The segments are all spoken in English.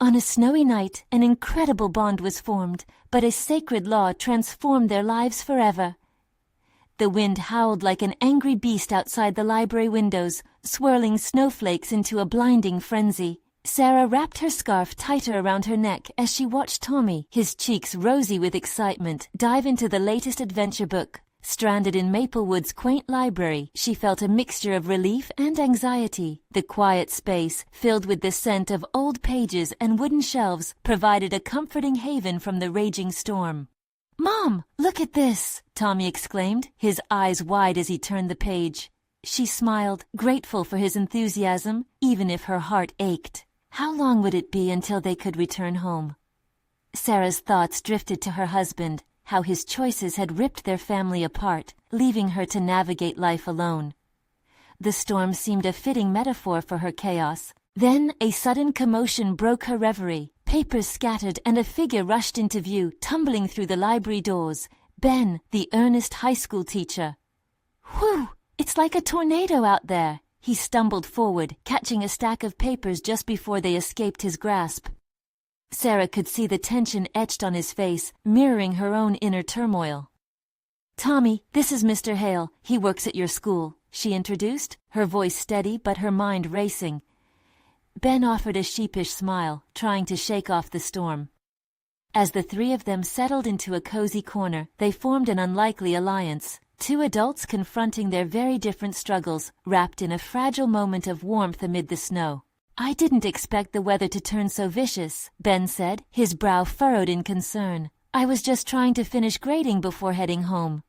On a snowy night, an incredible bond was formed, but a sacred law transformed their lives forever. The wind howled like an angry beast outside the library windows, swirling snowflakes into a blinding frenzy. Sarah wrapped her scarf tighter around her neck as she watched Tommy, his cheeks rosy with excitement, dive into the latest adventure book. Stranded in Maplewood's quaint library, she felt a mixture of relief and anxiety. The quiet space, filled with the scent of old pages and wooden shelves, provided a comforting haven from the raging storm. "Mom, look at this!" Tommy exclaimed, his eyes wide as he turned the page. She smiled, grateful for his enthusiasm, even if her heart ached. How long would it be until they could return home? Sarah's thoughts drifted to her husband, how his choices had ripped their family apart, leaving her to navigate life alone. The storm seemed a fitting metaphor for her chaos. Then a sudden commotion broke her reverie. Papers scattered and a figure rushed into view, tumbling through the library doors. Ben, the earnest high school teacher. "Whew! It's like a tornado out there." He stumbled forward, catching a stack of papers just before they escaped his grasp. Sarah could see the tension etched on his face, mirroring her own inner turmoil. "Tommy, this is Mr. Hale. He works at your school," she introduced, her voice steady but her mind racing. Ben offered a sheepish smile, trying to shake off the storm. As the three of them settled into a cozy corner, they formed an unlikely alliance. Two adults confronting their very different struggles, wrapped in a fragile moment of warmth amid the snow. "I didn't expect the weather to turn so vicious," Ben said, his brow furrowed in concern. "I was just trying to finish grading before heading home."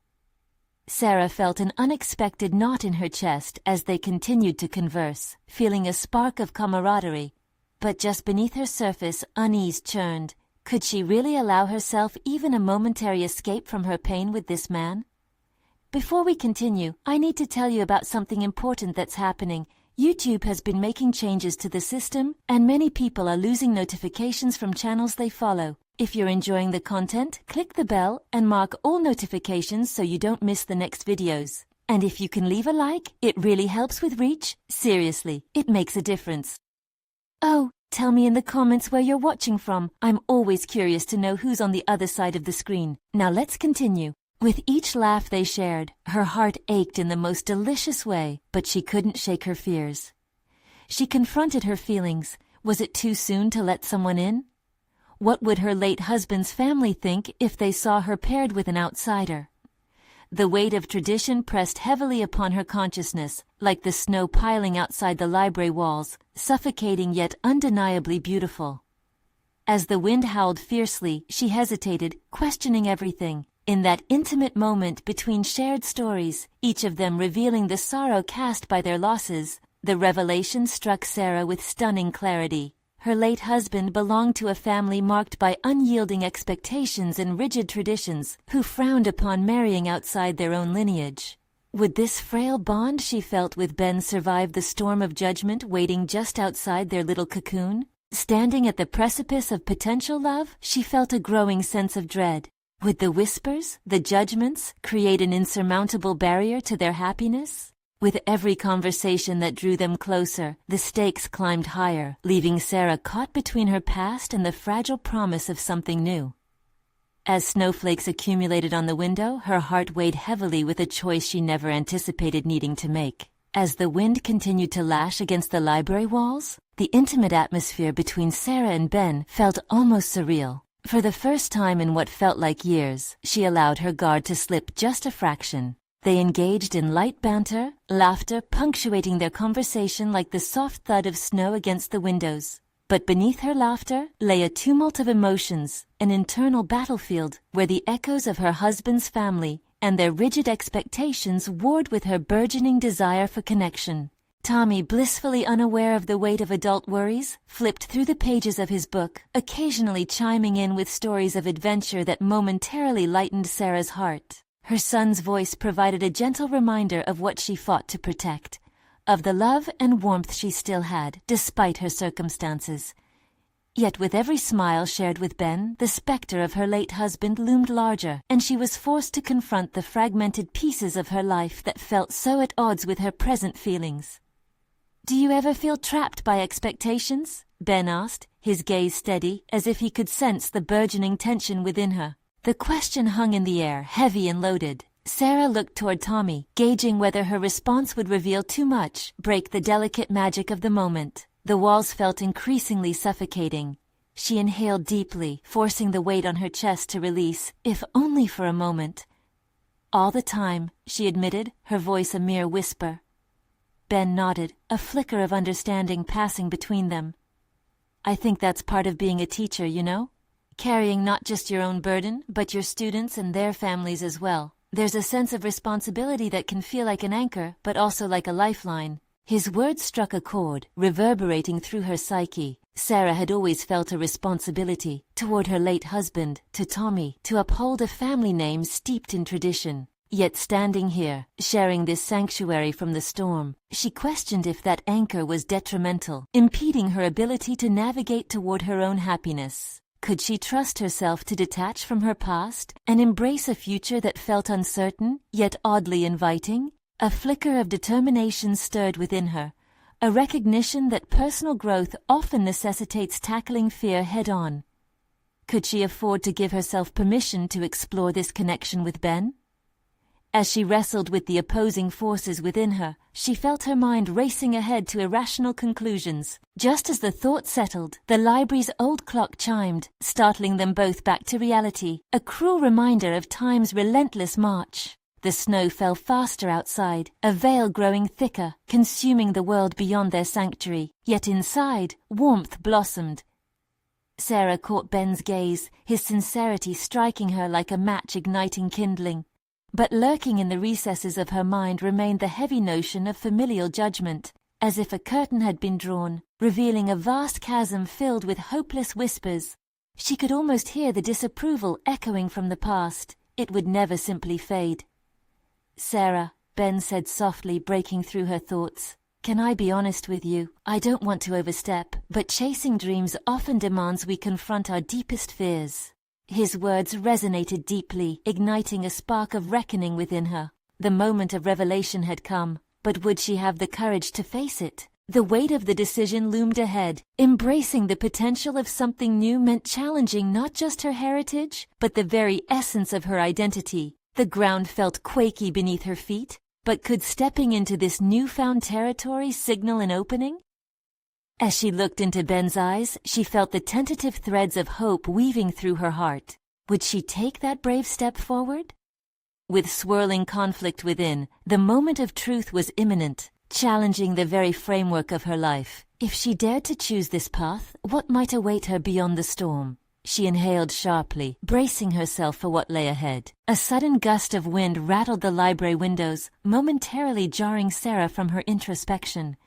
Sarah felt an unexpected knot in her chest as they continued to converse, feeling a spark of camaraderie. But just beneath her surface, unease churned. Could she really allow herself even a momentary escape from her pain with this man? Before we continue, I need to tell you about something important that's happening. YouTube has been making changes to the system, and many people are losing notifications from channels they follow. If you're enjoying the content, click the bell and mark all notifications so you don't miss the next videos. And if you can leave a like, it really helps with reach. Seriously, it makes a difference. Oh, tell me in the comments where you're watching from. I'm always curious to know who's on the other side of the screen. Now let's continue. With each laugh they shared, her heart ached in the most delicious way, but she couldn't shake her fears. She confronted her feelings. Was it too soon to let someone in? What would her late husband's family think if they saw her paired with an outsider? The weight of tradition pressed heavily upon her consciousness, like the snow piling outside the library walls, suffocating yet undeniably beautiful. As the wind howled fiercely, she hesitated, questioning everything. In that intimate moment between shared stories, each of them revealing the sorrow cast by their losses, the revelation struck Sarah with stunning clarity. Her late husband belonged to a family marked by unyielding expectations and rigid traditions, who frowned upon marrying outside their own lineage. Would this frail bond she felt with Ben survive the storm of judgment waiting just outside their little cocoon? Standing at the precipice of potential love, she felt a growing sense of dread. Would the whispers, the judgments, create an insurmountable barrier to their happiness? With every conversation that drew them closer, the stakes climbed higher, leaving Sarah caught between her past and the fragile promise of something new. As snowflakes accumulated on the window, her heart weighed heavily with a choice she never anticipated needing to make. As the wind continued to lash against the library walls, the intimate atmosphere between Sarah and Ben felt almost surreal. For the first time in what felt like years, she allowed her guard to slip just a fraction. They engaged in light banter, laughter punctuating their conversation like the soft thud of snow against the windows. But beneath her laughter lay a tumult of emotions, an internal battlefield where the echoes of her husband's family and their rigid expectations warred with her burgeoning desire for connection. Tommy, blissfully unaware of the weight of adult worries, flipped through the pages of his book, occasionally chiming in with stories of adventure that momentarily lightened Sarah's heart. Her son's voice provided a gentle reminder of what she fought to protect, of the love and warmth she still had, despite her circumstances. Yet with every smile shared with Ben, the specter of her late husband loomed larger, and she was forced to confront the fragmented pieces of her life that felt so at odds with her present feelings. Do you ever feel trapped by expectations? Ben asked, his gaze steady, as if he could sense the burgeoning tension within her. The question hung in the air, heavy and loaded. Sarah looked toward Tommy, gauging whether her response would reveal too much, break the delicate magic of the moment. The walls felt increasingly suffocating. She inhaled deeply, forcing the weight on her chest to release, if only for a moment. All the time, she admitted, her voice a mere whisper. Ben nodded, a flicker of understanding passing between them. I think that's part of being a teacher, you know? Carrying not just your own burden, but your students and their families as well. There's a sense of responsibility that can feel like an anchor, but also like a lifeline. His words struck a chord, reverberating through her psyche. Sarah had always felt a responsibility toward her late husband, to Tommy, to uphold a family name steeped in tradition. Yet standing here, sharing this sanctuary from the storm, she questioned if that anchor was detrimental, impeding her ability to navigate toward her own happiness. Could she trust herself to detach from her past and embrace a future that felt uncertain, yet oddly inviting? A flicker of determination stirred within her, a recognition that personal growth often necessitates tackling fear head-on. Could she afford to give herself permission to explore this connection with Ben? As she wrestled with the opposing forces within her, she felt her mind racing ahead to irrational conclusions. Just as the thought settled, the library's old clock chimed, startling them both back to reality, a cruel reminder of time's relentless march. The snow fell faster outside, a veil growing thicker, consuming the world beyond their sanctuary. Yet inside, warmth blossomed. Sarah caught Ben's gaze, his sincerity striking her like a match igniting kindling. But lurking in the recesses of her mind remained the heavy notion of familial judgment, as if a curtain had been drawn, revealing a vast chasm filled with hopeless whispers. She could almost hear the disapproval echoing from the past. It would never simply fade. Sarah, Ben said softly, breaking through her thoughts. Can I be honest with you? I don't want to overstep, but chasing dreams often demands we confront our deepest fears. His words resonated deeply, igniting a spark of reckoning within her. The moment of revelation had come, but would she have the courage to face it? The weight of the decision loomed ahead. Embracing the potential of something new meant challenging not just her heritage, but the very essence of her identity. The ground felt quaky beneath her feet, but could stepping into this newfound territory signal an opening? As she looked into Ben's eyes, she felt the tentative threads of hope weaving through her heart. Would she take that brave step forward? With swirling conflict within, the moment of truth was imminent, challenging the very framework of her life. If she dared to choose this path, what might await her beyond the storm? She inhaled sharply, bracing herself for what lay ahead. A sudden gust of wind rattled the library windows, momentarily jarring Sarah from her introspection.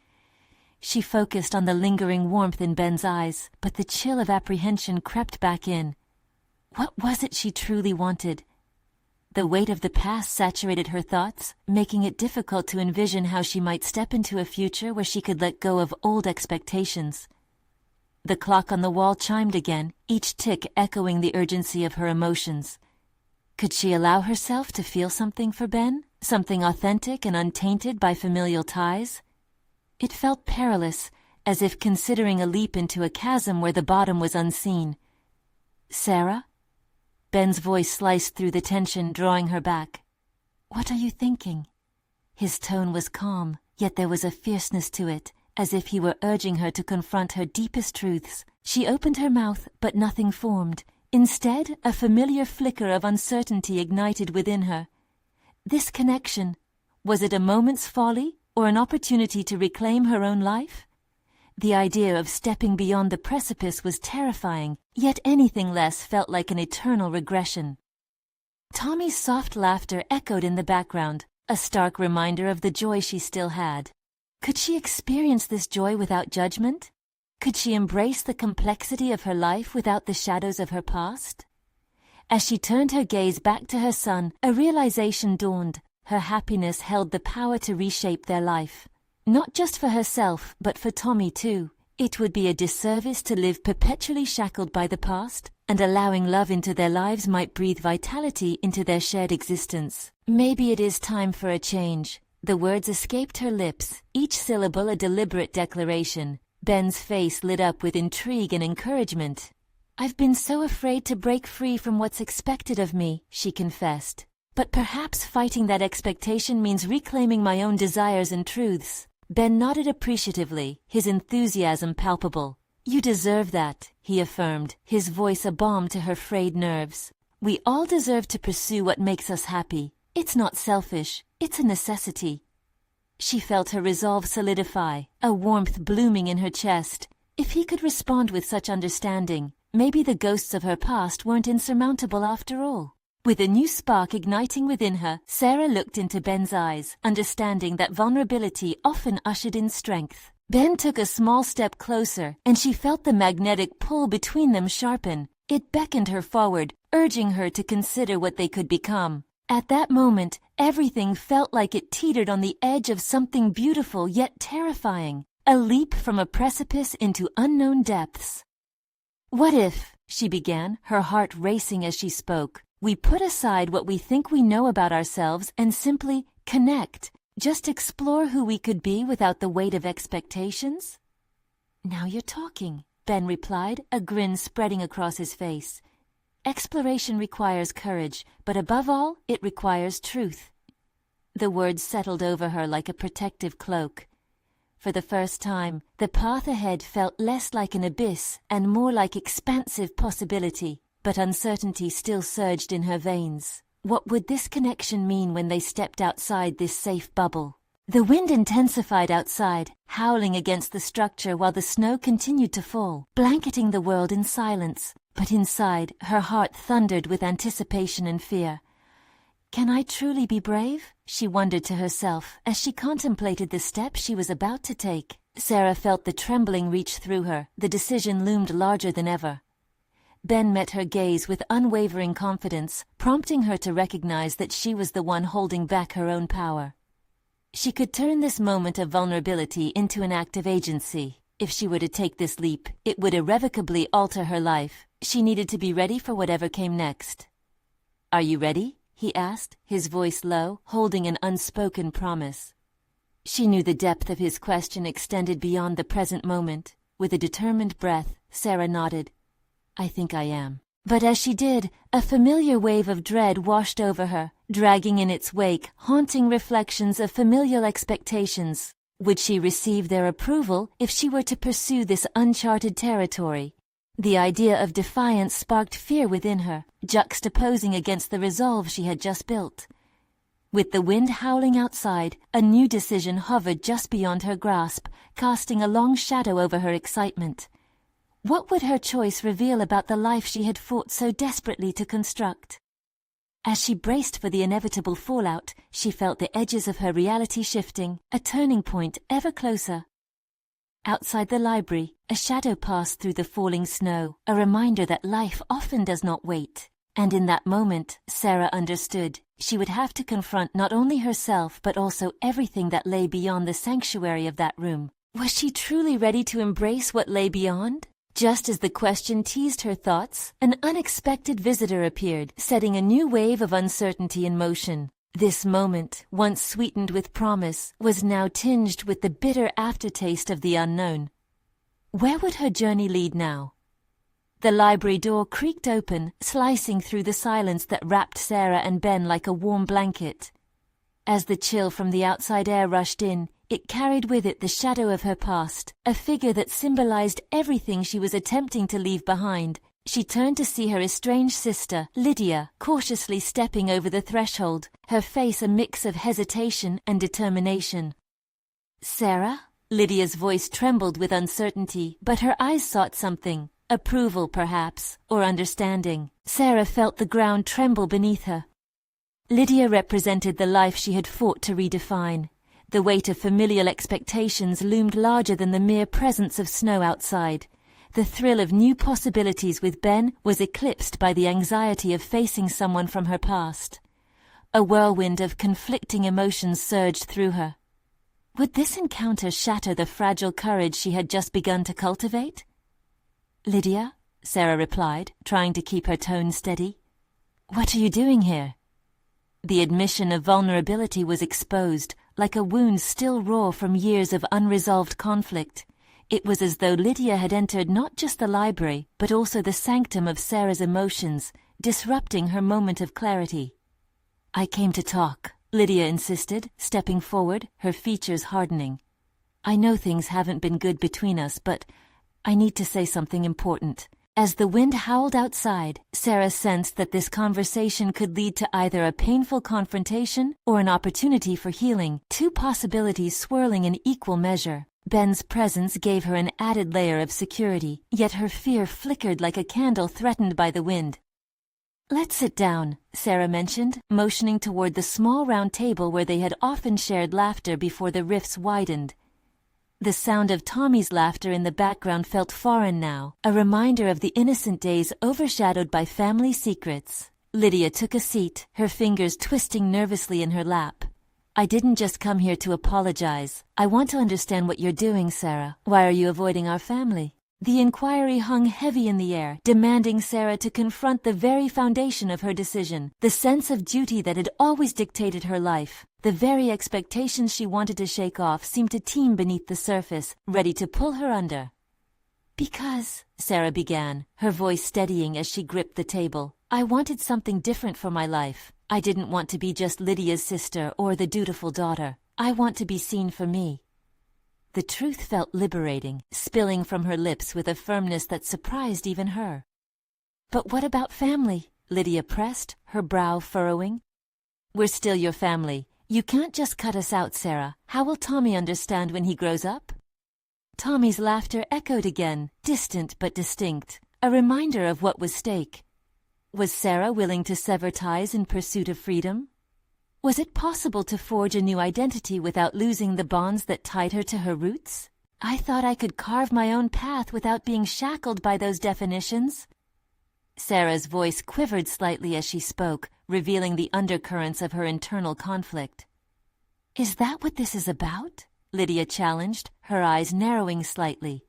She focused on the lingering warmth in Ben's eyes, but the chill of apprehension crept back in. What was it she truly wanted? The weight of the past saturated her thoughts, making it difficult to envision how she might step into a future where she could let go of old expectations. The clock on the wall chimed again, each tick echoing the urgency of her emotions. Could she allow herself to feel something for Ben? Something authentic and untainted by familial ties? It felt perilous, as if considering a leap into a chasm where the bottom was unseen. Sarah? Ben's voice sliced through the tension, drawing her back. What are you thinking? His tone was calm, yet there was a fierceness to it, as if he were urging her to confront her deepest truths. She opened her mouth, but nothing formed. Instead, a familiar flicker of uncertainty ignited within her. This connection, was it a moment's folly? Or an opportunity to reclaim her own life? The idea of stepping beyond the precipice was terrifying, yet anything less felt like an eternal regression. Tommy's soft laughter echoed in the background, a stark reminder of the joy she still had. Could she experience this joy without judgment? Could she embrace the complexity of her life without the shadows of her past? As she turned her gaze back to her son, a realization dawned. Her happiness held the power to reshape their life. Not just for herself, but for Tommy too. It would be a disservice to live perpetually shackled by the past, and allowing love into their lives might breathe vitality into their shared existence. Maybe it is time for a change. The words escaped her lips, each syllable a deliberate declaration. Ben's face lit up with intrigue and encouragement. "I've been so afraid to break free from what's expected of me," she confessed. "But perhaps fighting that expectation means reclaiming my own desires and truths." Ben nodded appreciatively, his enthusiasm palpable. "You deserve that," he affirmed, his voice a balm to her frayed nerves. "We all deserve to pursue what makes us happy. It's not selfish, it's a necessity." She felt her resolve solidify, a warmth blooming in her chest. If he could respond with such understanding, maybe the ghosts of her past weren't insurmountable after all. With a new spark igniting within her, Sarah looked into Ben's eyes, understanding that vulnerability often ushered in strength. Ben took a small step closer, and she felt the magnetic pull between them sharpen. It beckoned her forward, urging her to consider what they could become. At that moment, everything felt like it teetered on the edge of something beautiful yet terrifying, a leap from a precipice into unknown depths. "What if," she began, her heart racing as she spoke, "we put aside what we think we know about ourselves and simply connect, just explore who we could be without the weight of expectations?" "Now you're talking," Ben replied, a grin spreading across his face. "Exploration requires courage, but above all, it requires truth." The words settled over her like a protective cloak. For the first time, the path ahead felt less like an abyss and more like expansive possibility, but uncertainty still surged in her veins. What would this connection mean when they stepped outside this safe bubble? The wind intensified outside, howling against the structure while the snow continued to fall, blanketing the world in silence. But inside, her heart thundered with anticipation and fear. "Can I truly be brave?" she wondered to herself as she contemplated the step she was about to take. Sarah felt the trembling reach through her. The decision loomed larger than ever. Ben met her gaze with unwavering confidence, prompting her to recognize that she was the one holding back her own power. She could turn this moment of vulnerability into an act of agency. If she were to take this leap, it would irrevocably alter her life. She needed to be ready for whatever came next. "Are you ready?" he asked, his voice low, holding an unspoken promise. She knew the depth of his question extended beyond the present moment. With a determined breath, Sarah nodded. "I think I am." But as she did, a familiar wave of dread washed over her, dragging in its wake haunting reflections of familial expectations. Would she receive their approval if she were to pursue this uncharted territory? The idea of defiance sparked fear within her, juxtaposing against the resolve she had just built. With the wind howling outside, a new decision hovered just beyond her grasp, casting a long shadow over her excitement. What would her choice reveal about the life she had fought so desperately to construct? As she braced for the inevitable fallout, she felt the edges of her reality shifting, a turning point ever closer. Outside the library, a shadow passed through the falling snow, a reminder that life often does not wait. And in that moment, Sarah understood. She would have to confront not only herself but also everything that lay beyond the sanctuary of that room. Was she truly ready to embrace what lay beyond? Just as the question teased her thoughts, an unexpected visitor appeared, setting a new wave of uncertainty in motion. This moment, once sweetened with promise, was now tinged with the bitter aftertaste of the unknown. Where would her journey lead now? The library door creaked open, slicing through the silence that wrapped Sarah and Ben like a warm blanket. As the chill from the outside air rushed in, it carried with it the shadow of her past, a figure that symbolized everything she was attempting to leave behind. She turned to see her estranged sister, Lydia, cautiously stepping over the threshold, her face a mix of hesitation and determination. "Sarah?" Lydia's voice trembled with uncertainty, but her eyes sought something. Approval, perhaps, or understanding. Sarah felt the ground tremble beneath her. Lydia represented the life she had fought to redefine. The weight of familial expectations loomed larger than the mere presence of snow outside. The thrill of new possibilities with Ben was eclipsed by the anxiety of facing someone from her past. A whirlwind of conflicting emotions surged through her. Would this encounter shatter the fragile courage she had just begun to cultivate? "Lydia," Sarah replied, trying to keep her tone steady. "What are you doing here?" The admission of vulnerability was exposed, like a wound still raw from years of unresolved conflict. It was as though Lydia had entered not just the library, but also the sanctum of Sarah's emotions, disrupting her moment of clarity. "I came to talk," Lydia insisted, stepping forward, her features hardening. "I know things haven't been good between us, but I need to say something important." As the wind howled outside, Sarah sensed that this conversation could lead to either a painful confrontation or an opportunity for healing, two possibilities swirling in equal measure. Ben's presence gave her an added layer of security, yet her fear flickered like a candle threatened by the wind. "Let's sit down," Sarah mentioned, motioning toward the small round table where they had often shared laughter before the rifts widened. The sound of Tommy's laughter in the background felt foreign now, a reminder of the innocent days overshadowed by family secrets. Lydia took a seat, her fingers twisting nervously in her lap. "I didn't just come here to apologize. I want to understand what you're doing, Sarah. Why are you avoiding our family?" The inquiry hung heavy in the air, demanding Sarah to confront the very foundation of her decision, the sense of duty that had always dictated her life. The very expectations she wanted to shake off seemed to teem beneath the surface, ready to pull her under. "Because," Sarah began, her voice steadying as she gripped the table, "I wanted something different for my life. I didn't want to be just Lydia's sister or the dutiful daughter. I want to be seen for me." The truth felt liberating, spilling from her lips with a firmness that surprised even her. "But what about family?" Lydia pressed, her brow furrowing. "We're still your family. You can't just cut us out, Sarah. How will Tommy understand when he grows up?" Tommy's laughter echoed again, distant but distinct, a reminder of what was at stake. Was Sarah willing to sever ties in pursuit of freedom? Was it possible to forge a new identity without losing the bonds that tied her to her roots? "I thought I could carve my own path without being shackled by those definitions." Sarah's voice quivered slightly as she spoke, revealing the undercurrents of her internal conflict. "Is that what this is about?" Lydia challenged, her eyes narrowing slightly.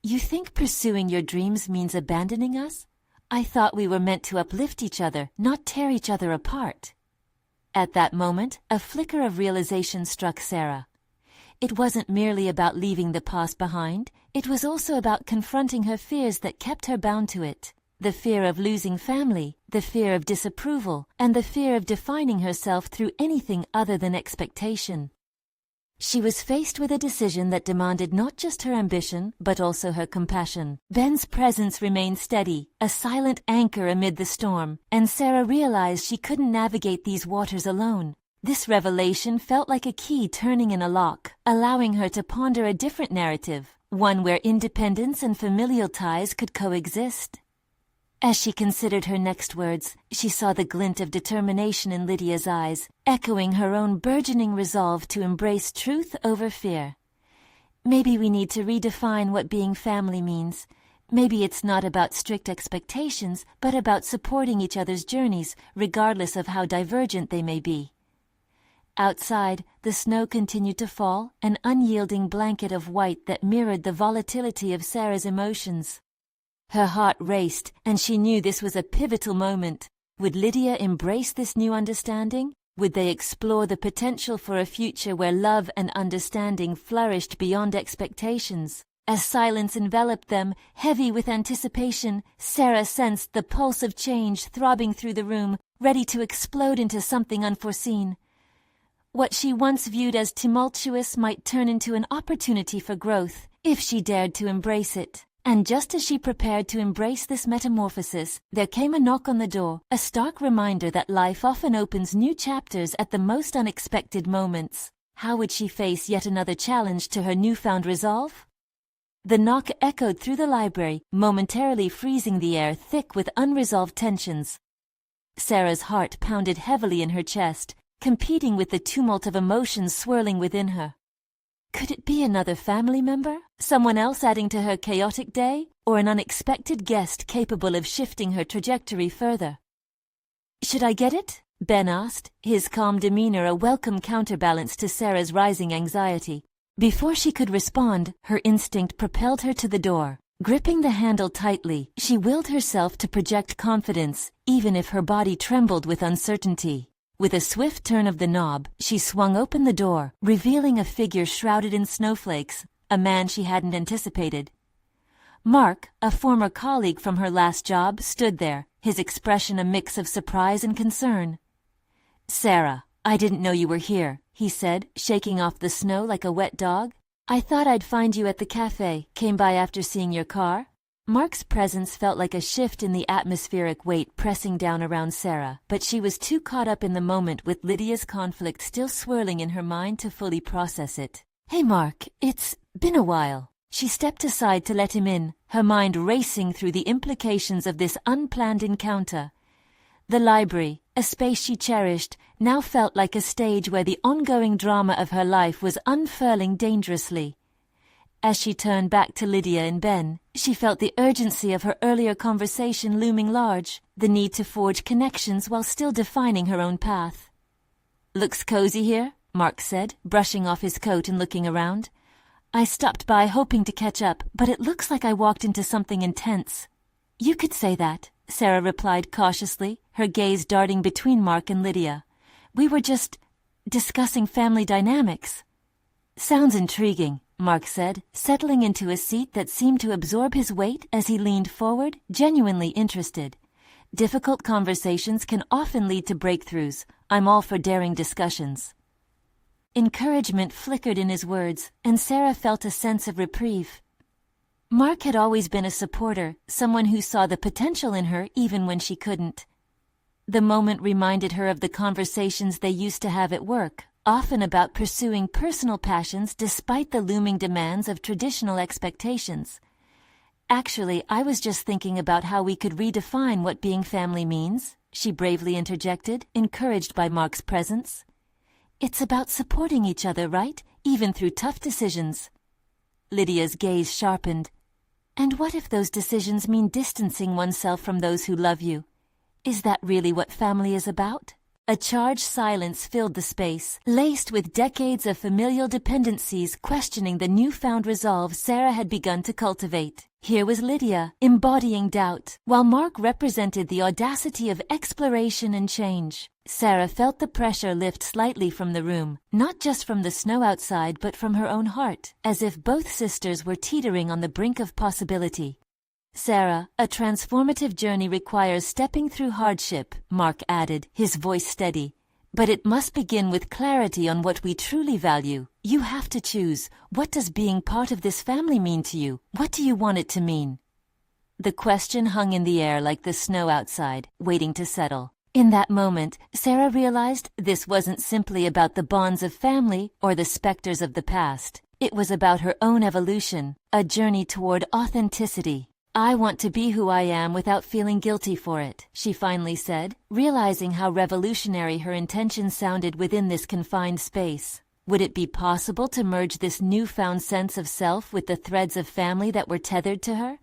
"You think pursuing your dreams means abandoning us? I thought we were meant to uplift each other, not tear each other apart." At that moment, a flicker of realization struck Sarah. It wasn't merely about leaving the past behind, it was also about confronting her fears that kept her bound to it. The fear of losing family, the fear of disapproval, and the fear of defining herself through anything other than expectation. She was faced with a decision that demanded not just her ambition, but also her compassion. Ben's presence remained steady, a silent anchor amid the storm, and Sarah realized she couldn't navigate these waters alone. This revelation felt like a key turning in a lock, allowing her to ponder a different narrative, one where independence and familial ties could coexist. As she considered her next words, she saw the glint of determination in Lydia's eyes, echoing her own burgeoning resolve to embrace truth over fear. "Maybe we need to redefine what being family means. Maybe it's not about strict expectations, but about supporting each other's journeys, regardless of how divergent they may be." Outside, the snow continued to fall, an unyielding blanket of white that mirrored the volatility of Sarah's emotions. Her heart raced, and she knew this was a pivotal moment. Would Lydia embrace this new understanding? Would they explore the potential for a future where love and understanding flourished beyond expectations? As silence enveloped them, heavy with anticipation, Sarah sensed the pulse of change throbbing through the room, ready to explode into something unforeseen. What she once viewed as tumultuous might turn into an opportunity for growth, if she dared to embrace it. And just as she prepared to embrace this metamorphosis, there came a knock on the door, a stark reminder that life often opens new chapters at the most unexpected moments. How would she face yet another challenge to her newfound resolve? The knock echoed through the library, momentarily freezing the air thick with unresolved tensions. Sarah's heart pounded heavily in her chest, competing with the tumult of emotions swirling within her. Could it be another family member? Someone else adding to her chaotic day? Or an unexpected guest capable of shifting her trajectory further? "Should I get it?" Ben asked, his calm demeanor a welcome counterbalance to Sarah's rising anxiety. Before she could respond, her instinct propelled her to the door. Gripping the handle tightly, she willed herself to project confidence, even if her body trembled with uncertainty. With a swift turn of the knob, she swung open the door, revealing a figure shrouded in snowflakes, a man she hadn't anticipated. Mark, a former colleague from her last job, stood there, his expression a mix of surprise and concern. "Sarah, I didn't know you were here," he said, shaking off the snow like a wet dog. "I thought I'd find you at the cafe. Came by after seeing your car." Mark's presence felt like a shift in the atmospheric weight pressing down around Sarah, but she was too caught up in the moment with Lydia's conflict still swirling in her mind to fully process it. "Hey Mark, it's been a while." She stepped aside to let him in, her mind racing through the implications of this unplanned encounter. The library, a space she cherished, now felt like a stage where the ongoing drama of her life was unfurling dangerously. As she turned back to Lydia and Ben, she felt the urgency of her earlier conversation looming large, the need to forge connections while still defining her own path. "Looks cozy here," Mark said, brushing off his coat and looking around. "I stopped by hoping to catch up, but it looks like I walked into something intense." "You could say that," Sarah replied cautiously, her gaze darting between Mark and Lydia. "We were just discussing family dynamics." "Sounds intriguing," Mark said, settling into a seat that seemed to absorb his weight as he leaned forward, genuinely interested. "Difficult conversations can often lead to breakthroughs. I'm all for daring discussions." Encouragement flickered in his words, and Sarah felt a sense of reprieve. Mark had always been a supporter, someone who saw the potential in her even when she couldn't. The moment reminded her of the conversations they used to have at work, often about pursuing personal passions despite the looming demands of traditional expectations. "Actually, I was just thinking about how we could redefine what being family means," she bravely interjected, encouraged by Mark's presence. "It's about supporting each other, right? Even through tough decisions." Lydia's gaze sharpened. "And what if those decisions mean distancing oneself from those who love you? Is that really what family is about?" A charged silence filled the space, laced with decades of familial dependencies questioning the newfound resolve Sarah had begun to cultivate. Here was Lydia, embodying doubt, while Mark represented the audacity of exploration and change. Sarah felt the pressure lift slightly from the room, not just from the snow outside but from her own heart, as if both sisters were teetering on the brink of possibility. "Sarah, a transformative journey requires stepping through hardship," Mark added, his voice steady. "But it must begin with clarity on what we truly value. You have to choose. What does being part of this family mean to you? What do you want it to mean?" The question hung in the air like the snow outside, waiting to settle. In that moment, Sarah realized this wasn't simply about the bonds of family or the specters of the past. It was about her own evolution, a journey toward authenticity. "I want to be who I am without feeling guilty for it," she finally said, realizing how revolutionary her intention sounded within this confined space. Would it be possible to merge this newfound sense of self with the threads of family that were tethered to her?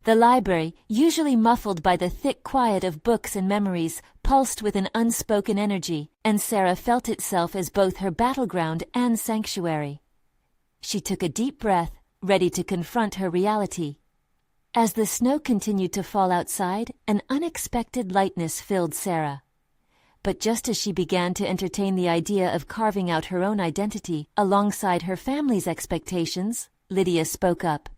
The library, usually muffled by the thick quiet of books and memories, pulsed with an unspoken energy, and Sarah felt itself as both her battleground and sanctuary. She took a deep breath, ready to confront her reality. As the snow continued to fall outside, an unexpected lightness filled Sarah. But just as she began to entertain the idea of carving out her own identity alongside her family's expectations, Lydia spoke up.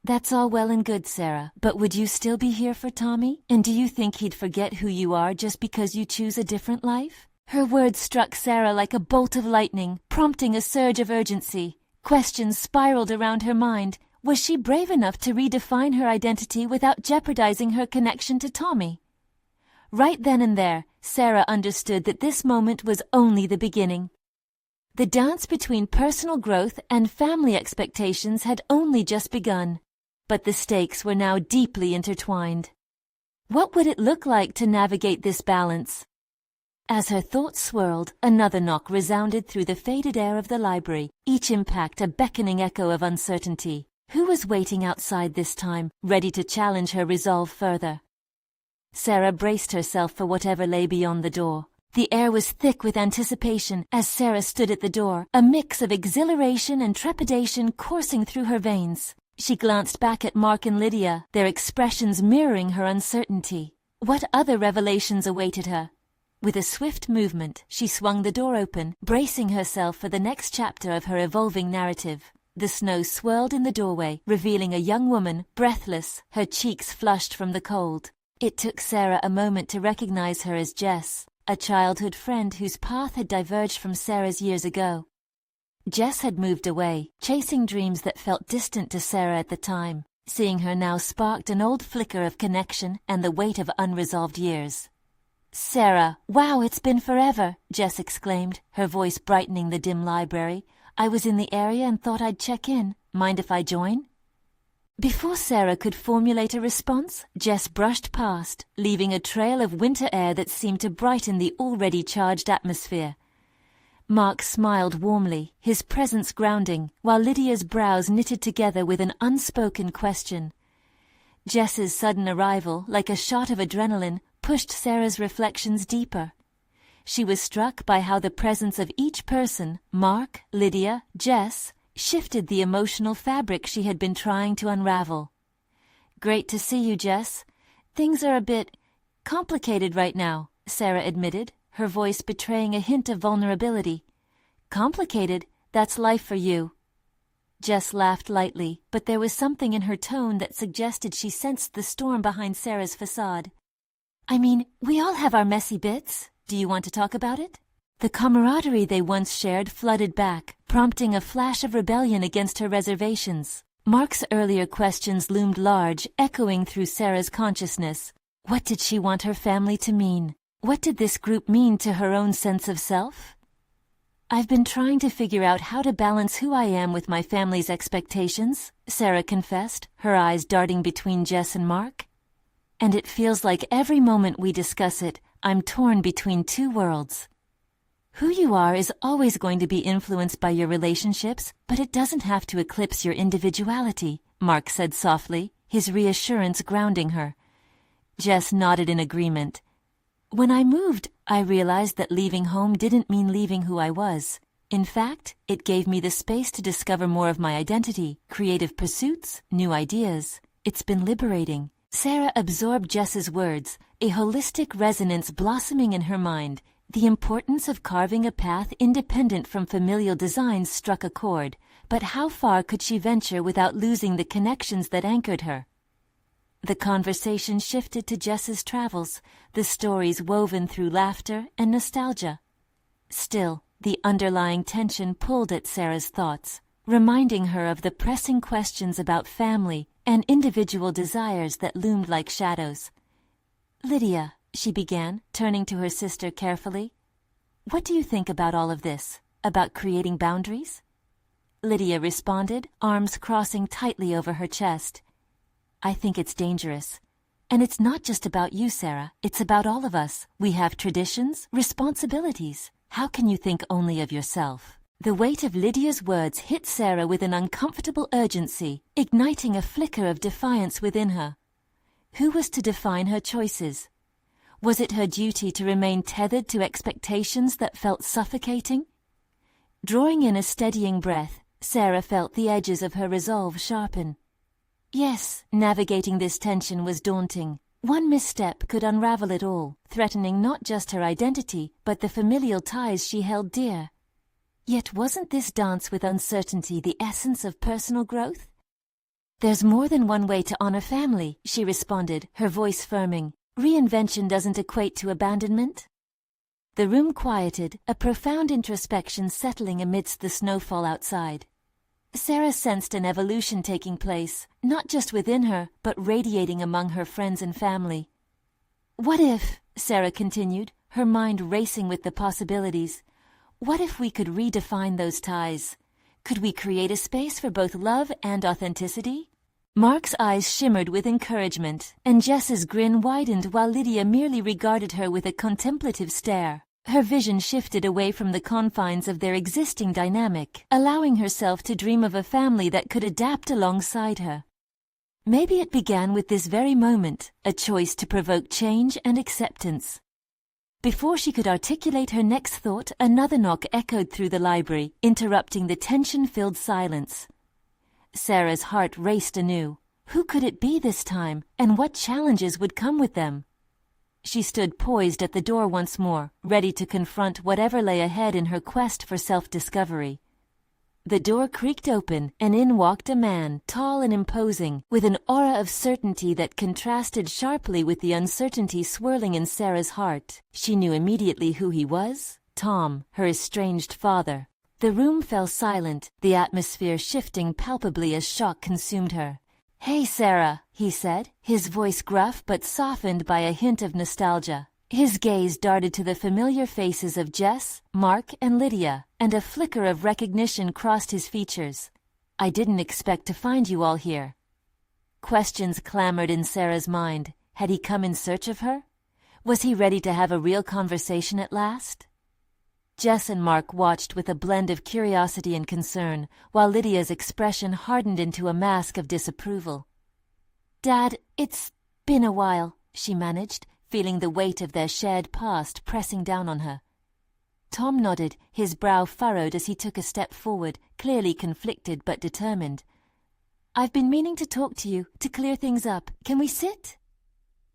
"That's all well and good, Sarah, but would you still be here for Tommy? And do you think he'd forget who you are just because you choose a different life?" Her words struck Sarah like a bolt of lightning, prompting a surge of urgency. Questions spiraled around her mind. Was she brave enough to redefine her identity without jeopardizing her connection to Tommy? Right then and there, Sarah understood that this moment was only the beginning. The dance between personal growth and family expectations had only just begun, but the stakes were now deeply intertwined. What would it look like to navigate this balance? As her thoughts swirled, another knock resounded through the faded air of the library, each impact a beckoning echo of uncertainty. Who was waiting outside this time, ready to challenge her resolve further? Sarah braced herself for whatever lay beyond the door. The air was thick with anticipation as Sarah stood at the door, a mix of exhilaration and trepidation coursing through her veins. She glanced back at Mark and Lydia, their expressions mirroring her uncertainty. What other revelations awaited her? With a swift movement, she swung the door open, bracing herself for the next chapter of her evolving narrative. The snow swirled in the doorway, revealing a young woman, breathless, her cheeks flushed from the cold. It took Sarah a moment to recognize her as Jess, a childhood friend whose path had diverged from Sarah's years ago. Jess had moved away, chasing dreams that felt distant to Sarah at the time. Seeing her now sparked an old flicker of connection and the weight of unresolved years. "Sarah, wow, it's been forever," Jess exclaimed, her voice brightening the dim library. "I was in the area and thought I'd check in. Mind if I join?" Before Sarah could formulate a response, Jess brushed past, leaving a trail of winter air that seemed to brighten the already charged atmosphere. Mark smiled warmly, his presence grounding, while Lydia's brows knitted together with an unspoken question. Jess's sudden arrival, like a shot of adrenaline, pushed Sarah's reflections deeper. She was struck by how the presence of each person, Mark, Lydia, Jess, shifted the emotional fabric she had been trying to unravel. "Great to see you, Jess. Things are a bit complicated right now," Sarah admitted, her voice betraying a hint of vulnerability. "Complicated? That's life for you." Jess laughed lightly, but there was something in her tone that suggested she sensed the storm behind Sarah's facade. "I mean, we all have our messy bits. Do you want to talk about it?" The camaraderie they once shared flooded back, prompting a flash of rebellion against her reservations. Mark's earlier questions loomed large, echoing through Sarah's consciousness. What did she want her family to mean? What did this group mean to her own sense of self? "I've been trying to figure out how to balance who I am with my family's expectations," Sarah confessed, her eyes darting between Jess and Mark. "And it feels like every moment we discuss it, I'm torn between two worlds. Who you are is always going to be influenced by your relationships, but it doesn't have to eclipse your individuality," Mark said softly, his reassurance grounding her. Jess nodded in agreement. "When I moved, I realized that leaving home didn't mean leaving who I was. In fact, it gave me the space to discover more of my identity, creative pursuits, new ideas. It's been liberating." Sarah absorbed Jess's words, a holistic resonance blossoming in her mind. The importance of carving a path independent from familial designs struck a chord, but how far could she venture without losing the connections that anchored her? The conversation shifted to Jess's travels, the stories woven through laughter and nostalgia. Still, the underlying tension pulled at Sarah's thoughts, reminding her of the pressing questions about family and individual desires that loomed like shadows. "Lydia," she began, turning to her sister carefully, "what do you think about all of this? About creating boundaries?" Lydia responded, arms crossing tightly over her chest. "I think it's dangerous. And it's not just about you, Sarah. It's about all of us. We have traditions, responsibilities. How can you think only of yourself?" The weight of Lydia's words hit Sarah with an uncomfortable urgency, igniting a flicker of defiance within her. Who was to define her choices? Was it her duty to remain tethered to expectations that felt suffocating? Drawing in a steadying breath, Sarah felt the edges of her resolve sharpen. Yes, navigating this tension was daunting. One misstep could unravel it all, threatening not just her identity, but the familial ties she held dear. Yet wasn't this dance with uncertainty the essence of personal growth? "There's more than one way to honor family," she responded, her voice firming. "Reinvention doesn't equate to abandonment." The room quieted, a profound introspection settling amidst the snowfall outside. Sarah sensed an evolution taking place, not just within her, but radiating among her friends and family. "What if," Sarah continued, her mind racing with the possibilities, "what if we could redefine those ties? Could we create a space for both love and authenticity?" Mark's eyes shimmered with encouragement, and Jess's grin widened while Lydia merely regarded her with a contemplative stare. Her vision shifted away from the confines of their existing dynamic, allowing herself to dream of a family that could adapt alongside her. Maybe it began with this very moment, a choice to provoke change and acceptance. Before she could articulate her next thought, another knock echoed through the library, interrupting the tension-filled silence. Sarah's heart raced anew. Who could it be this time, and what challenges would come with them? She stood poised at the door once more, ready to confront whatever lay ahead in her quest for self-discovery. The door creaked open, and in walked a man, tall and imposing, with an aura of certainty that contrasted sharply with the uncertainty swirling in Sarah's heart. She knew immediately who he was: Tom, her estranged father. The room fell silent, the atmosphere shifting palpably as shock consumed her. "Hey, Sarah," he said, his voice gruff but softened by a hint of nostalgia. His gaze darted to the familiar faces of Jess, Mark, and Lydia, and a flicker of recognition crossed his features. "I didn't expect to find you all here." Questions clamored in Sarah's mind. Had he come in search of her? Was he ready to have a real conversation at last? Jess and Mark watched with a blend of curiosity and concern, while Lydia's expression hardened into a mask of disapproval. "Dad, it's been a while," she managed, feeling the weight of their shared past pressing down on her. Tom nodded, his brow furrowed as he took a step forward, clearly conflicted but determined. "I've been meaning to talk to you, to clear things up. Can we sit?"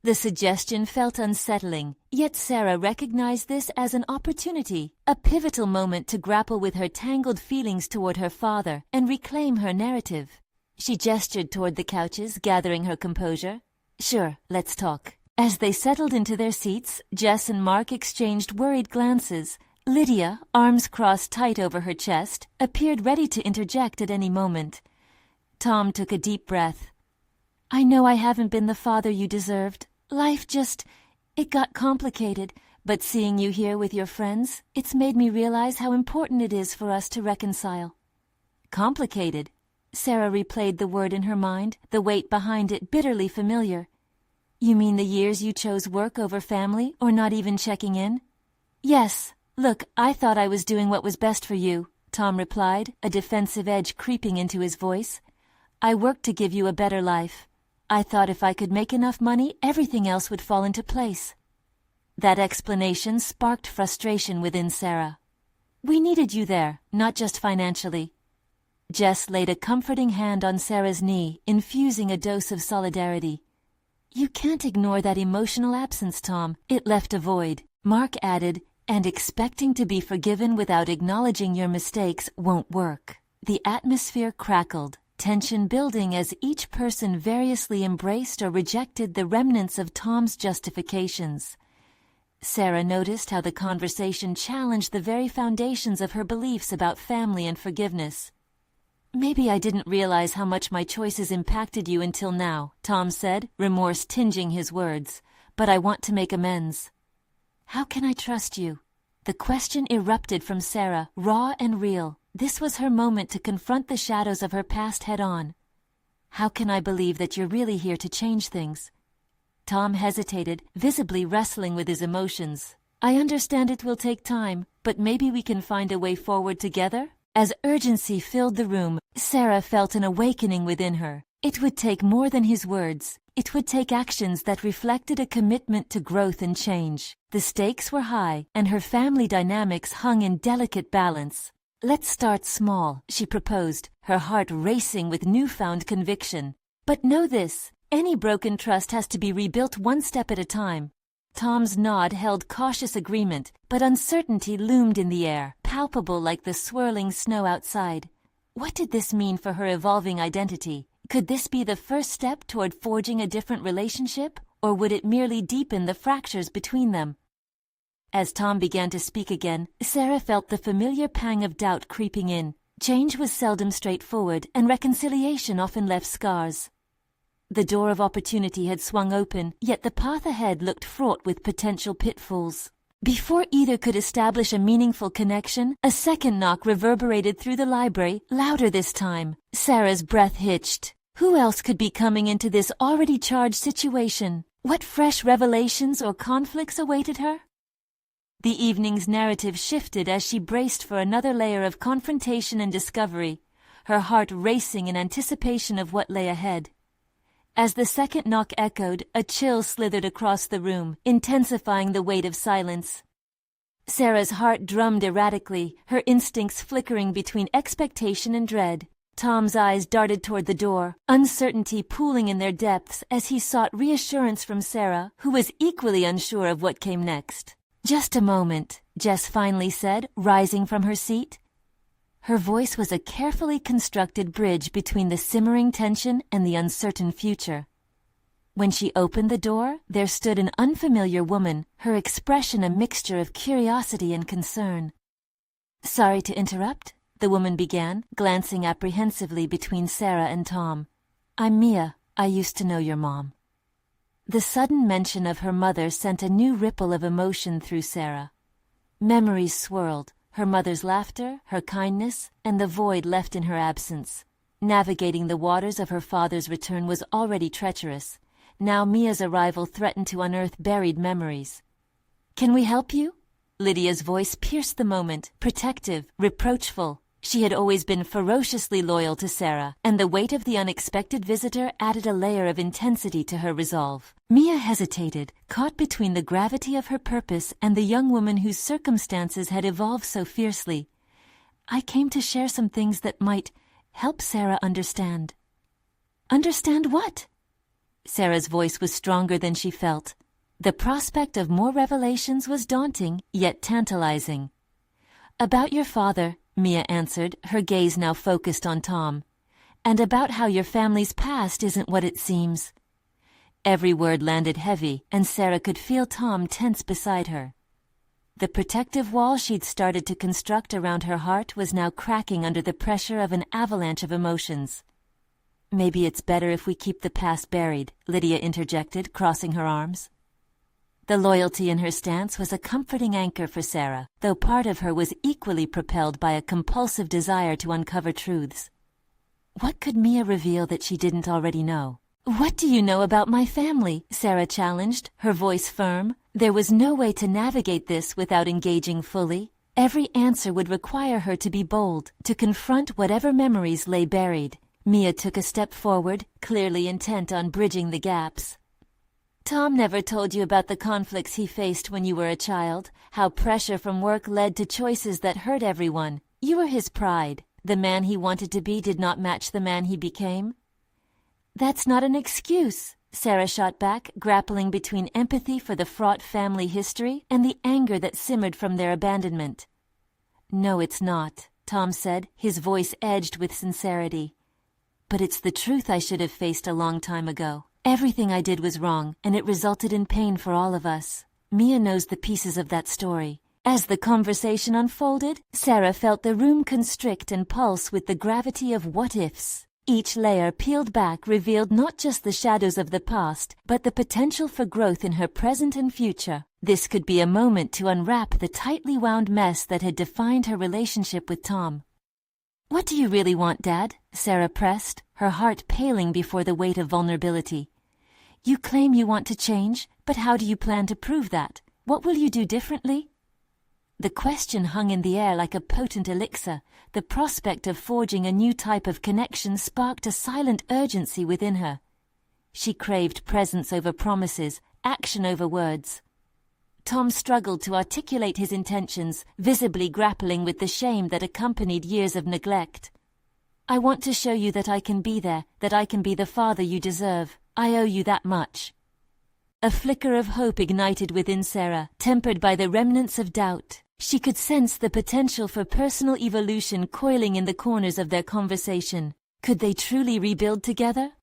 The suggestion felt unsettling, yet Sarah recognized this as an opportunity, a pivotal moment to grapple with her tangled feelings toward her father and reclaim her narrative. She gestured toward the couches, gathering her composure. "Sure, let's talk." As they settled into their seats, Jess and Mark exchanged worried glances. Lydia, arms crossed tight over her chest, appeared ready to interject at any moment. Tom took a deep breath. "I know I haven't been the father you deserved. Life it got complicated, but seeing you here with your friends, it's made me realize how important it is for us to reconcile." "Complicated?" Sarah replayed the word in her mind, the weight behind it bitterly familiar. "You mean the years you chose work over family, or not even checking in?" "Yes. Look, I thought I was doing what was best for you," Tom replied, a defensive edge creeping into his voice. "I worked to give you a better life. I thought if I could make enough money, everything else would fall into place." That explanation sparked frustration within Sarah. "We needed you there, not just financially." Jess laid a comforting hand on Sarah's knee, infusing a dose of solidarity. "You can't ignore that emotional absence, Tom. It left a void." Mark added, "And expecting to be forgiven without acknowledging your mistakes won't work." The atmosphere crackled, tension building as each person variously embraced or rejected the remnants of Tom's justifications. Sarah noticed how the conversation challenged the very foundations of her beliefs about family and forgiveness. "Maybe I didn't realize how much my choices impacted you until now," Tom said, remorse tinging his words. "But I want to make amends." "How can I trust you?" The question erupted from Sarah, raw and real. This was her moment to confront the shadows of her past head-on. "How can I believe that you're really here to change things?" Tom hesitated, visibly wrestling with his emotions. "I understand it will take time, but maybe we can find a way forward together?" As urgency filled the room, Sarah felt an awakening within her. It would take more than his words. It would take actions that reflected a commitment to growth and change. The stakes were high, and her family dynamics hung in delicate balance. "Let's start small," she proposed, her heart racing with newfound conviction. "But know this, any broken trust has to be rebuilt one step at a time." Tom's nod held cautious agreement, but uncertainty loomed in the air, palpable like the swirling snow outside. What did this mean for her evolving identity? Could this be the first step toward forging a different relationship, or would it merely deepen the fractures between them? As Tom began to speak again, Sarah felt the familiar pang of doubt creeping in. Change was seldom straightforward, and reconciliation often left scars. The door of opportunity had swung open, yet the path ahead looked fraught with potential pitfalls. Before either could establish a meaningful connection, a second knock reverberated through the library, louder this time. Sarah's breath hitched. Who else could be coming into this already charged situation? What fresh revelations or conflicts awaited her? The evening's narrative shifted as she braced for another layer of confrontation and discovery, her heart racing in anticipation of what lay ahead. As the second knock echoed, a chill slithered across the room, intensifying the weight of silence. Sarah's heart drummed erratically, her instincts flickering between expectation and dread. Tom's eyes darted toward the door, uncertainty pooling in their depths as he sought reassurance from Sarah, who was equally unsure of what came next. "Just a moment," Jess finally said, rising from her seat. Her voice was a carefully constructed bridge between the simmering tension and the uncertain future. When she opened the door, there stood an unfamiliar woman, her expression a mixture of curiosity and concern. "Sorry to interrupt," the woman began, glancing apprehensively between Sarah and Tom. "I'm Mia. I used to know your mom." The sudden mention of her mother sent a new ripple of emotion through Sarah. Memories swirled, her mother's laughter, her kindness, and the void left in her absence. Navigating the waters of her father's return was already treacherous. Now Mia's arrival threatened to unearth buried memories. "Can we help you?" Lydia's voice pierced the moment, protective, reproachful. She had always been ferociously loyal to Sarah, and the weight of the unexpected visitor added a layer of intensity to her resolve. Mia hesitated, caught between the gravity of her purpose and the young woman whose circumstances had evolved so fiercely. "I came to share some things that might help Sarah understand." "Understand what?" Sarah's voice was stronger than she felt. The prospect of more revelations was daunting, yet tantalizing. "About your father," Mia answered, her gaze now focused on Tom. "And about how your family's past isn't what it seems." Every word landed heavy, and Sarah could feel Tom tense beside her. The protective wall she'd started to construct around her heart was now cracking under the pressure of an avalanche of emotions. "Maybe it's better if we keep the past buried," Lydia interjected, crossing her arms. The loyalty in her stance was a comforting anchor for Sarah, though part of her was equally propelled by a compulsive desire to uncover truths. What could Mia reveal that she didn't already know? "What do you know about my family?" Sarah challenged, her voice firm. There was no way to navigate this without engaging fully. Every answer would require her to be bold, to confront whatever memories lay buried. Mia took a step forward, clearly intent on bridging the gaps. "Tom never told you about the conflicts he faced when you were a child, how pressure from work led to choices that hurt everyone. You were his pride. The man he wanted to be did not match the man he became." "That's not an excuse," Sarah shot back, grappling between empathy for the fraught family history and the anger that simmered from their abandonment. "No, it's not," Tom said, his voice edged with sincerity. "But it's the truth I should have faced a long time ago. Everything I did was wrong, and it resulted in pain for all of us. Mia knows the pieces of that story." As the conversation unfolded, Sarah felt the room constrict and pulse with the gravity of what-ifs. Each layer peeled back revealed not just the shadows of the past, but the potential for growth in her present and future. This could be a moment to unwrap the tightly wound mess that had defined her relationship with Tom. "What do you really want, Dad?" Sarah pressed, her heart paling before the weight of vulnerability. "You claim you want to change, but how do you plan to prove that? What will you do differently?" The question hung in the air like a potent elixir. The prospect of forging a new type of connection sparked a silent urgency within her. She craved presence over promises, action over words. Tom struggled to articulate his intentions, visibly grappling with the shame that accompanied years of neglect. "I want to show you that I can be there, that I can be the father you deserve. I owe you that much." A flicker of hope ignited within Sarah, tempered by the remnants of doubt. She could sense the potential for personal evolution coiling in the corners of their conversation. Could they truly rebuild together?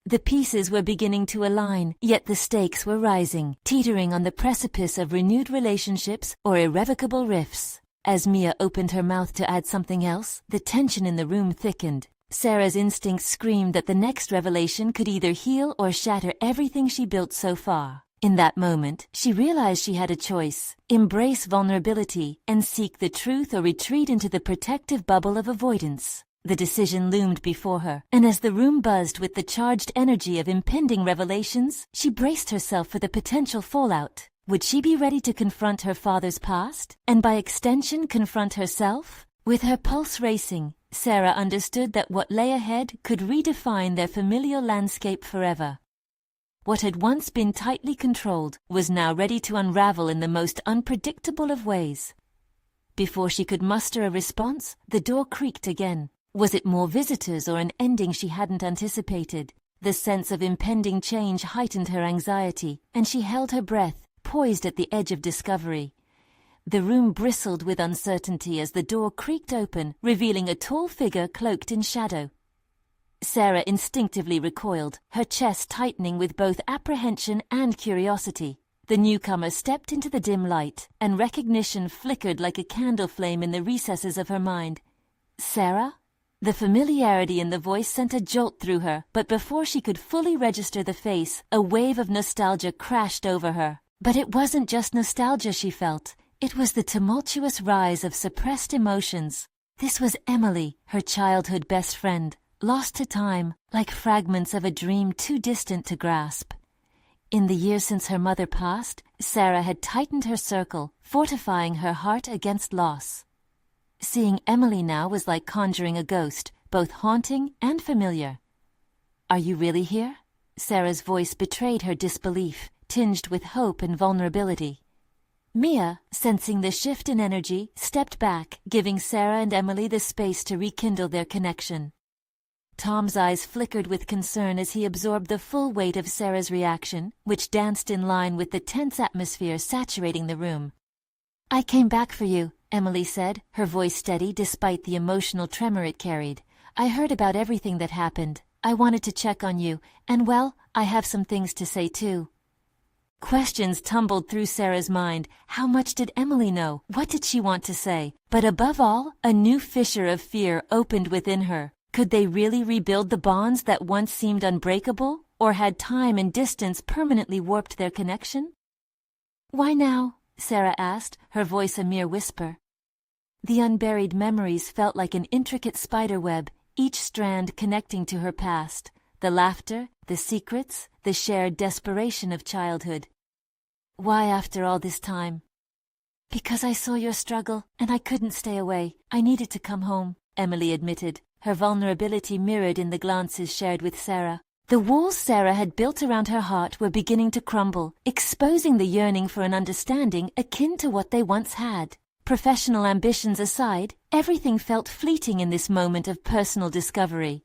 The pieces were beginning to align, yet the stakes were rising, teetering on the precipice of renewed relationships or irrevocable rifts. As Mia opened her mouth to add something else, the tension in the room thickened. Sarah's instincts screamed that the next revelation could either heal or shatter everything she built so far. In that moment, she realized she had a choice: embrace vulnerability and seek the truth, or retreat into the protective bubble of avoidance. The decision loomed before her, and as the room buzzed with the charged energy of impending revelations, she braced herself for the potential fallout. Would she be ready to confront her father's past, and by extension confront herself? With her pulse racing, Sarah understood that what lay ahead could redefine their familial landscape forever. What had once been tightly controlled was now ready to unravel in the most unpredictable of ways. Before she could muster a response, the door creaked again. Was it more visitors or an ending she hadn't anticipated? The sense of impending change heightened her anxiety, and she held her breath, poised at the edge of discovery. The room bristled with uncertainty as the door creaked open, revealing a tall figure cloaked in shadow. Sarah instinctively recoiled, her chest tightening with both apprehension and curiosity. The newcomer stepped into the dim light, and recognition flickered like a candle flame in the recesses of her mind. Sarah? The familiarity in the voice sent a jolt through her, but before she could fully register the face, a wave of nostalgia crashed over her. But it wasn't just nostalgia she felt. It was the tumultuous rise of suppressed emotions. This was Emily, her childhood best friend, lost to time, like fragments of a dream too distant to grasp. In the years since her mother passed, Sarah had tightened her circle, fortifying her heart against loss. Seeing Emily now was like conjuring a ghost, both haunting and familiar. "Are you really here?" Sarah's voice betrayed her disbelief, tinged with hope and vulnerability. Mia, sensing the shift in energy, stepped back, giving Sarah and Emily the space to rekindle their connection. Tom's eyes flickered with concern as he absorbed the full weight of Sarah's reaction, which danced in line with the tense atmosphere saturating the room. "I came back for you," Emily said, her voice steady despite the emotional tremor it carried. "I heard about everything that happened. I wanted to check on you, and well, I have some things to say too." Questions tumbled through Sarah's mind. How much did Emily know? What did she want to say? But above all, a new fissure of fear opened within her. Could they really rebuild the bonds that once seemed unbreakable? Or had time and distance permanently warped their connection? "Why now?" Sarah asked, her voice a mere whisper. The unburied memories felt like an intricate spiderweb, each strand connecting to her past. The laughter, the secrets, the shared desperation of childhood. "Why after all this time?" "Because I saw your struggle, and I couldn't stay away. I needed to come home," Emily admitted, her vulnerability mirrored in the glances shared with Sarah. The walls Sarah had built around her heart were beginning to crumble, exposing the yearning for an understanding akin to what they once had. Professional ambitions aside, everything felt fleeting in this moment of personal discovery.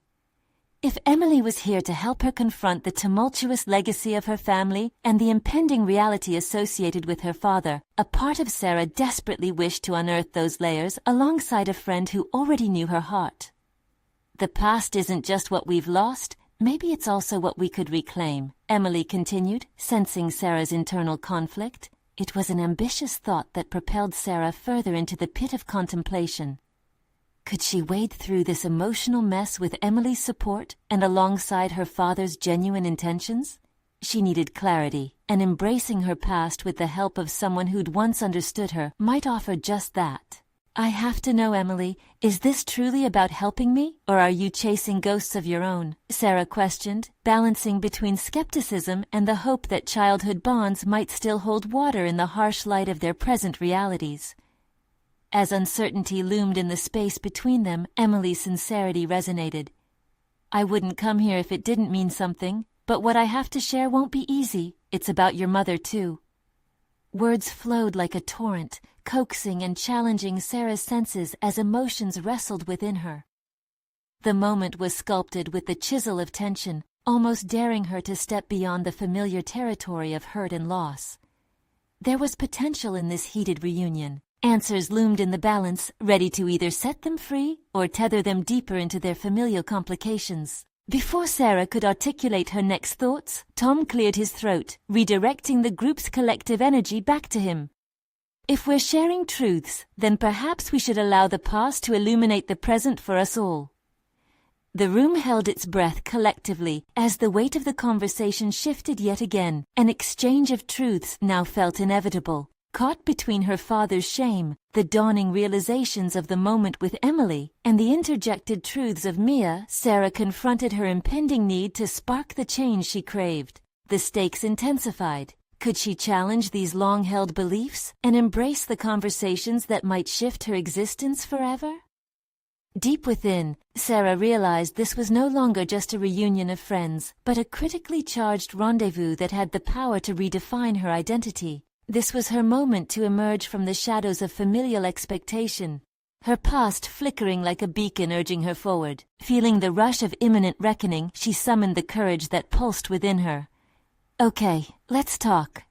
If Emily was here to help her confront the tumultuous legacy of her family and the impending reality associated with her father, a part of Sarah desperately wished to unearth those layers alongside a friend who already knew her heart. "The past isn't just what we've lost, maybe it's also what we could reclaim," Emily continued, sensing Sarah's internal conflict. It was an ambitious thought that propelled Sarah further into the pit of contemplation. Could she wade through this emotional mess with Emily's support and alongside her father's genuine intentions? She needed clarity, and embracing her past with the help of someone who'd once understood her might offer just that. "I have to know, Emily, is this truly about helping me, or are you chasing ghosts of your own?" Sarah questioned, balancing between skepticism and the hope that childhood bonds might still hold water in the harsh light of their present realities. As uncertainty loomed in the space between them, Emily's sincerity resonated. "I wouldn't come here if it didn't mean something, but what I have to share won't be easy. It's about your mother, too." Words flowed like a torrent, coaxing and challenging Sarah's senses as emotions wrestled within her. The moment was sculpted with the chisel of tension, almost daring her to step beyond the familiar territory of hurt and loss. There was potential in this heated reunion. Answers loomed in the balance, ready to either set them free or tether them deeper into their familial complications. Before Sarah could articulate her next thoughts, Tom cleared his throat, redirecting the group's collective energy back to him. "If we're sharing truths, then perhaps we should allow the past to illuminate the present for us all." The room held its breath collectively as the weight of the conversation shifted yet again. An exchange of truths now felt inevitable. Caught between her father's shame, the dawning realizations of the moment with Emily, and the interjected truths of Mia, Sarah confronted her impending need to spark the change she craved. The stakes intensified. Could she challenge these long-held beliefs and embrace the conversations that might shift her existence forever? Deep within, Sarah realized this was no longer just a reunion of friends, but a critically charged rendezvous that had the power to redefine her identity. This was her moment to emerge from the shadows of familial expectation, her past flickering like a beacon urging her forward. Feeling the rush of imminent reckoning, she summoned the courage that pulsed within her. "Okay, let's talk."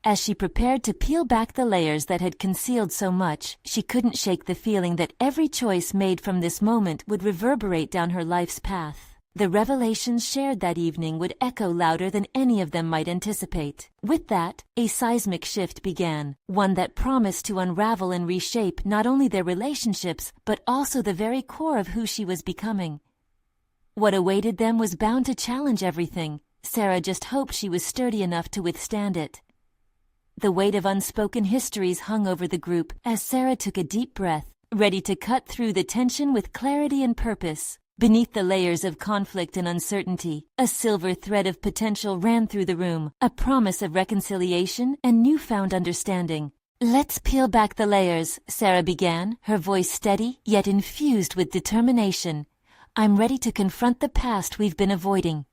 As she prepared to peel back the layers that had concealed so much, she couldn't shake the feeling that every choice made from this moment would reverberate down her life's path. The revelations shared that evening would echo louder than any of them might anticipate. With that, a seismic shift began, one that promised to unravel and reshape not only their relationships, but also the very core of who she was becoming. What awaited them was bound to challenge everything. Sarah just hoped she was sturdy enough to withstand it. The weight of unspoken histories hung over the group as Sarah took a deep breath, ready to cut through the tension with clarity and purpose. Beneath the layers of conflict and uncertainty, a silver thread of potential ran through the room, a promise of reconciliation and newfound understanding. "Let's peel back the layers," Sarah began, her voice steady yet infused with determination. "I'm ready to confront the past we've been avoiding."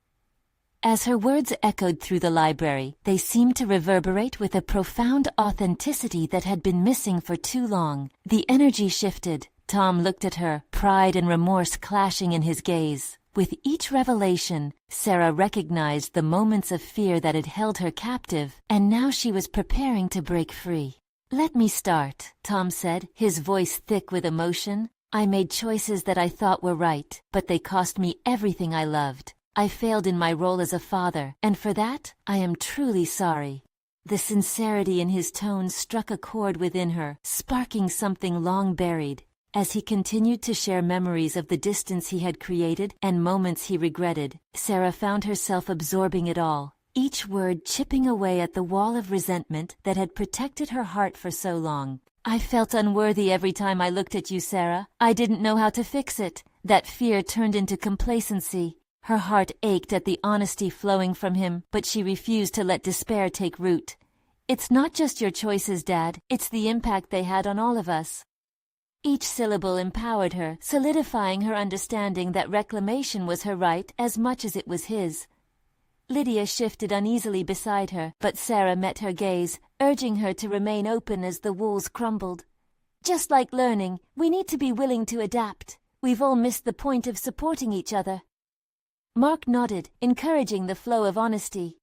As her words echoed through the library, they seemed to reverberate with a profound authenticity that had been missing for too long. The energy shifted. Tom looked at her, pride and remorse clashing in his gaze. With each revelation, Sarah recognized the moments of fear that had held her captive, and now she was preparing to break free. "Let me start," Tom said, his voice thick with emotion. "I made choices that I thought were right, but they cost me everything I loved. I failed in my role as a father, and for that, I am truly sorry." The sincerity in his tone struck a chord within her, sparking something long buried. As he continued to share memories of the distance he had created and moments he regretted, Sarah found herself absorbing it all, each word chipping away at the wall of resentment that had protected her heart for so long. "I felt unworthy every time I looked at you, Sarah. I didn't know how to fix it." That fear turned into complacency. Her heart ached at the honesty flowing from him, but she refused to let despair take root. "It's not just your choices, Dad. It's the impact they had on all of us." Each syllable empowered her, solidifying her understanding that reclamation was her right as much as it was his. Lydia shifted uneasily beside her, but Sarah met her gaze, urging her to remain open as the walls crumbled. "Just like learning, we need to be willing to adapt. We've all missed the point of supporting each other." Mark nodded, encouraging the flow of honesty.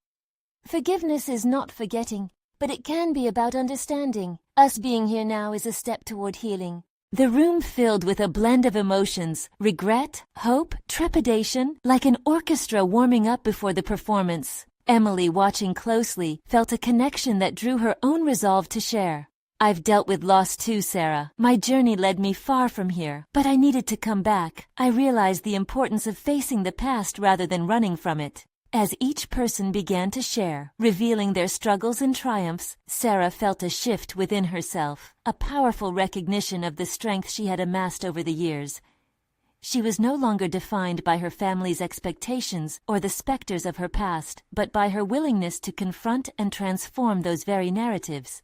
"Forgiveness is not forgetting, but it can be about understanding. Us being here now is a step toward healing." The room filled with a blend of emotions, regret, hope, trepidation, like an orchestra warming up before the performance. Emily, watching closely, felt a connection that drew her own resolve to share. "I've dealt with loss too, Sarah. My journey led me far from here, but I needed to come back. I realized the importance of facing the past rather than running from it." As each person began to share, revealing their struggles and triumphs, Sarah felt a shift within herself, a powerful recognition of the strength she had amassed over the years. She was no longer defined by her family's expectations or the specters of her past, but by her willingness to confront and transform those very narratives.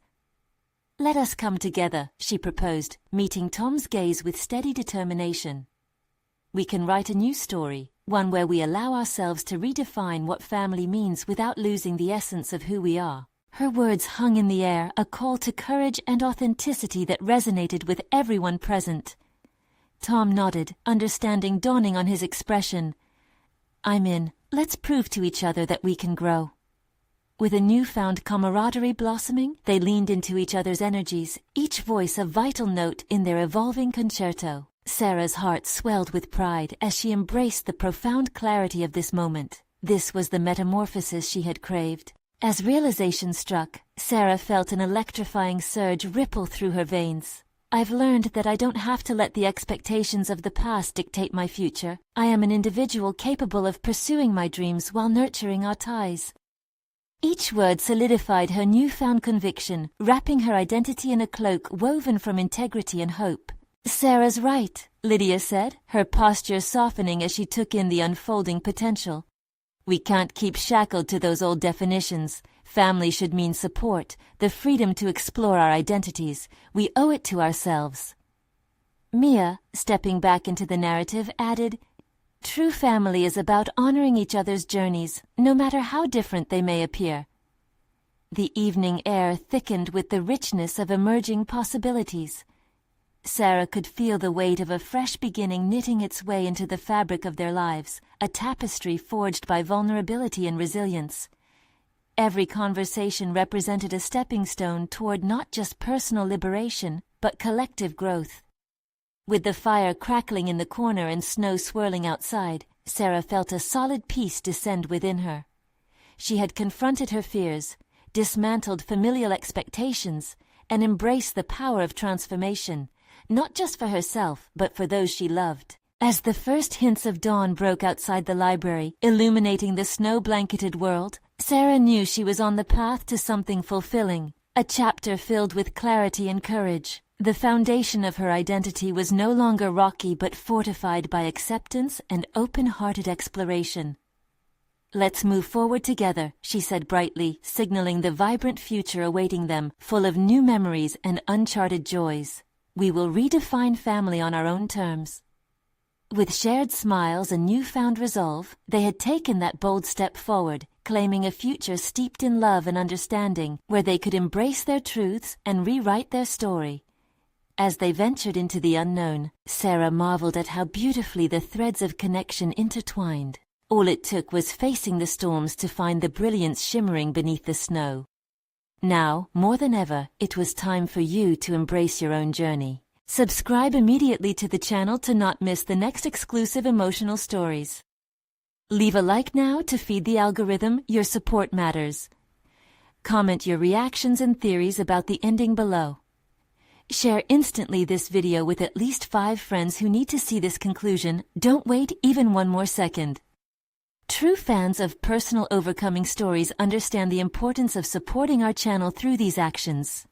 "Let us come together," she proposed, meeting Tom's gaze with steady determination. "We can write a new story. One where we allow ourselves to redefine what family means without losing the essence of who we are." Her words hung in the air, a call to courage and authenticity that resonated with everyone present. Tom nodded, understanding dawning on his expression. "I'm in. Let's prove to each other that we can grow." With a newfound camaraderie blossoming, they leaned into each other's energies, each voice a vital note in their evolving concerto. Sarah's heart swelled with pride as she embraced the profound clarity of this moment. This was the metamorphosis she had craved. As realization struck, Sarah felt an electrifying surge ripple through her veins. "I've learned that I don't have to let the expectations of the past dictate my future. I am an individual capable of pursuing my dreams while nurturing our ties." Each word solidified her newfound conviction, wrapping her identity in a cloak woven from integrity and hope. "Sarah's right," Lydia said, her posture softening as she took in the unfolding potential. "We can't keep shackled to those old definitions. Family should mean support, the freedom to explore our identities. We owe it to ourselves." Mia, stepping back into the narrative, added, "True family is about honoring each other's journeys, no matter how different they may appear." The evening air thickened with the richness of emerging possibilities. Sarah could feel the weight of a fresh beginning knitting its way into the fabric of their lives, a tapestry forged by vulnerability and resilience. Every conversation represented a stepping stone toward not just personal liberation, but collective growth. With the fire crackling in the corner and snow swirling outside, Sarah felt a solid peace descend within her. She had confronted her fears, dismantled familial expectations, and embraced the power of transformation, not just for herself, but for those she loved. As the first hints of dawn broke outside the library, illuminating the snow-blanketed world, Sarah knew she was on the path to something fulfilling, a chapter filled with clarity and courage. The foundation of her identity was no longer rocky but fortified by acceptance and open-hearted exploration. "Let's move forward together," she said brightly, signaling the vibrant future awaiting them, full of new memories and uncharted joys. "We will redefine family on our own terms." With shared smiles and newfound resolve, they had taken that bold step forward, claiming a future steeped in love and understanding, where they could embrace their truths and rewrite their story. As they ventured into the unknown, Sarah marveled at how beautifully the threads of connection intertwined. All it took was facing the storms to find the brilliance shimmering beneath the snow. Now, more than ever, it was time for you to embrace your own journey. Subscribe immediately to the channel to not miss the next exclusive emotional stories. Leave a like now to feed the algorithm. Your support matters. Comment your reactions and theories about the ending below. Share instantly this video with at least 5 friends who need to see this conclusion. Don't wait even one more second. True fans of personal overcoming stories understand the importance of supporting our channel through these actions.